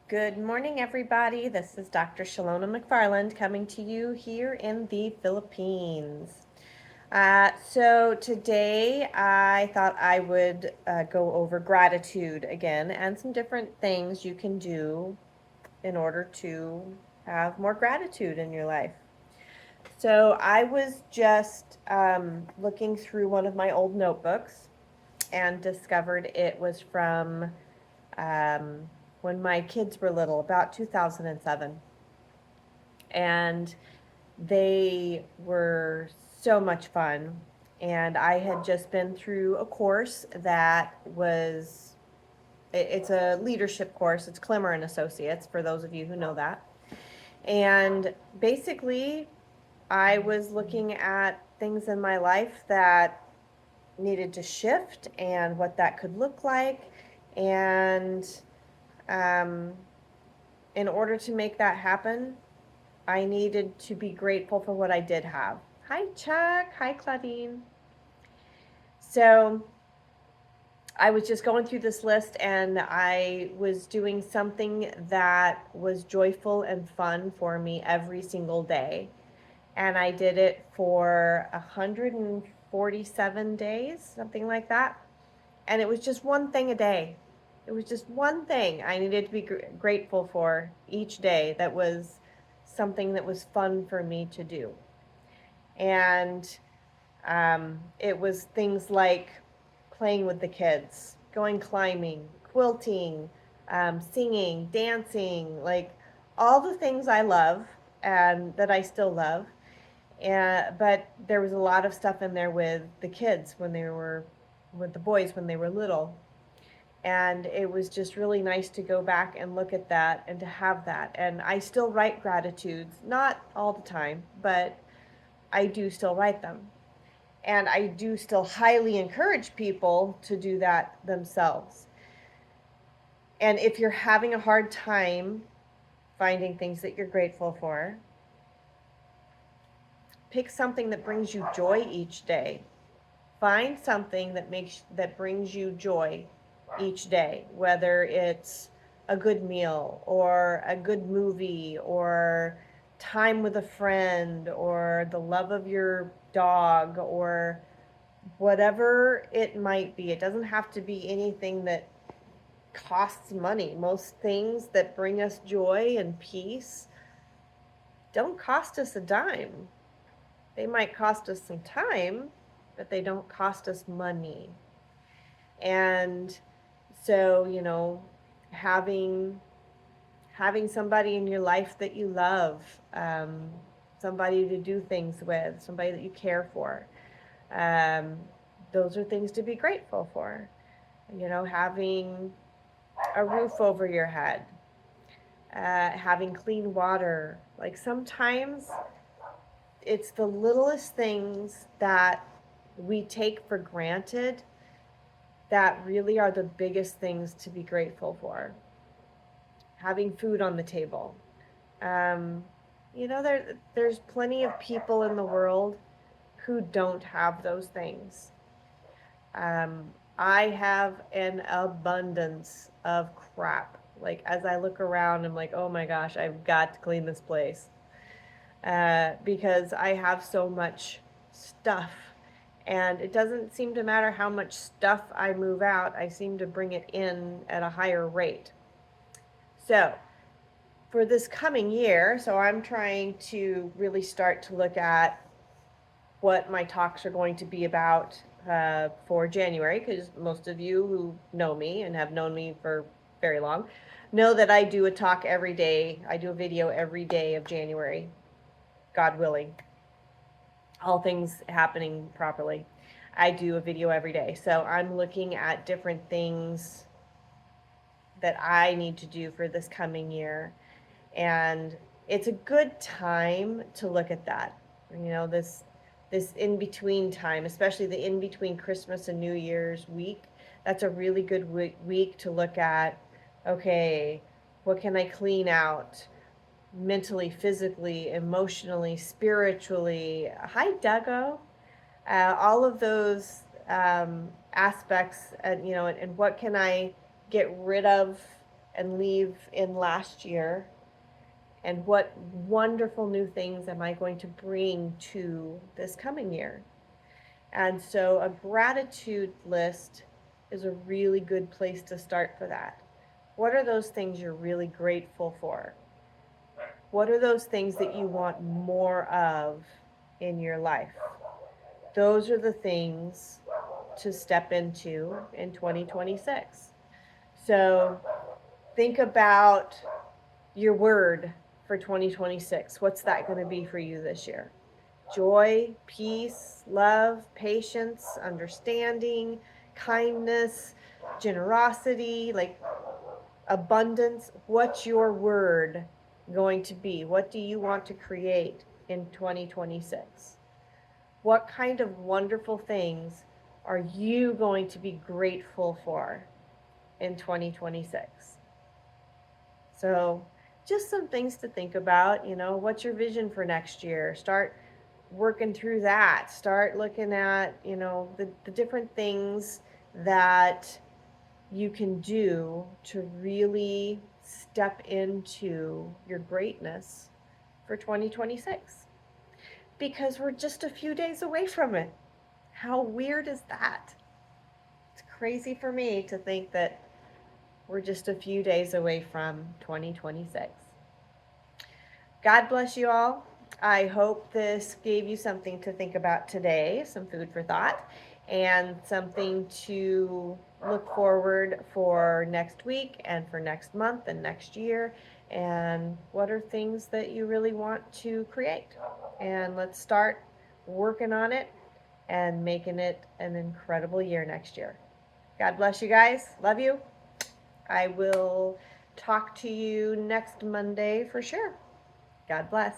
Good morning, everybody. This is Dr. Shalona McFarland coming to you here in the Philippines. So today I thought I would go over gratitude again and some different things you can do in order to have more gratitude in your life. So I was just looking through one of my old notebooks and discovered it was from um, when my kids were little, about 2007. And they were so much fun. And I had just been through a course that was, it's a leadership course. It's Clemmer and Associates, for those of you who know that. And basically, I was looking at things in my life that needed to shift and what that could look like. And um, in order to make that happen, I needed to be grateful for what I did have. Hi, Chuck. Hi, Claudine. So I was just going through this list and I was doing something that was joyful and fun for me every single day. And I did it for 147 days, something like that. And it was just one thing a day. It was just one thing I needed to be grateful for each day that was something that was fun for me to do. And it was things like playing with the kids, going climbing, quilting, singing, dancing, like all the things I love and that I still love. But there was a lot of stuff in there with the kids when they were, with the boys when they were little. And it was just really nice to go back and look at that and to have that. And I still write gratitudes, not all the time, but I do still write them. And I do still highly encourage people to do that themselves. And if you're having a hard time finding things that you're grateful for, pick something that brings you joy each day. Find something that brings you joy each day, whether it's a good meal or a good movie or time with a friend or the love of your dog or whatever it might be. It doesn't have to be anything that costs money. Most things that bring us joy and peace don't cost us a dime. They might cost us some time, but they don't cost us money. And so, having somebody in your life that you love, somebody to do things with, somebody that you care for, um, those are things to be grateful for. Having a roof over your head, having clean water. Like sometimes it's the littlest things that we take for granted that really are the biggest things to be grateful for. Having food on the table. Um, there's plenty of people in the world who don't have those things. I have an abundance of crap. Like as I look around, I'm like, oh my gosh, I've got to clean this place because I have so much stuff. And it doesn't seem to matter how much stuff I move out, I seem to bring it in at a higher rate. So, for this coming year, so I'm trying to really start to look at what my talks are going to be about for January, because most of you who know me and have known me for very long know that I do a talk every day. I do a video every day of January, God willing, all things happening properly. I do a video every day. So I'm looking at different things that I need to do for this coming year. And it's a good time to look at that. This in between time, especially the in between Christmas and New Year's week. That's a really good week to look at. Okay, what can I clean out? Mentally, physically, emotionally, spiritually. Hi, Duggo. All of those aspects, and what can I get rid of and leave in last year? And what wonderful new things am I going to bring to this coming year? And so a gratitude list is a really good place to start for that. What are those things you're really grateful for? What are those things that you want more of in your life? Those are the things to step into in 2026. So think about your word for 2026. What's that going to be for you this year? Joy, peace, love, patience, understanding, kindness, generosity, like abundance. What's your word going to be? What do you want to create in 2026? What kind of wonderful things are you going to be grateful for in 2026? So, just some things to think about. What's your vision for next year? Start working through that. Start looking at, the different things that you can do to really step into your greatness for 2026. Because we're just a few days away from it. How weird is that? It's crazy for me to think that we're just a few days away from 2026. God bless you all. I hope this gave you something to think about today, some food for thought, and something to look forward for next week and for next month and next year. And what are things that you really want to create? And let's start working on it and making it an incredible year next year. God bless you guys. Love you. I will talk to you next Monday for sure. God bless.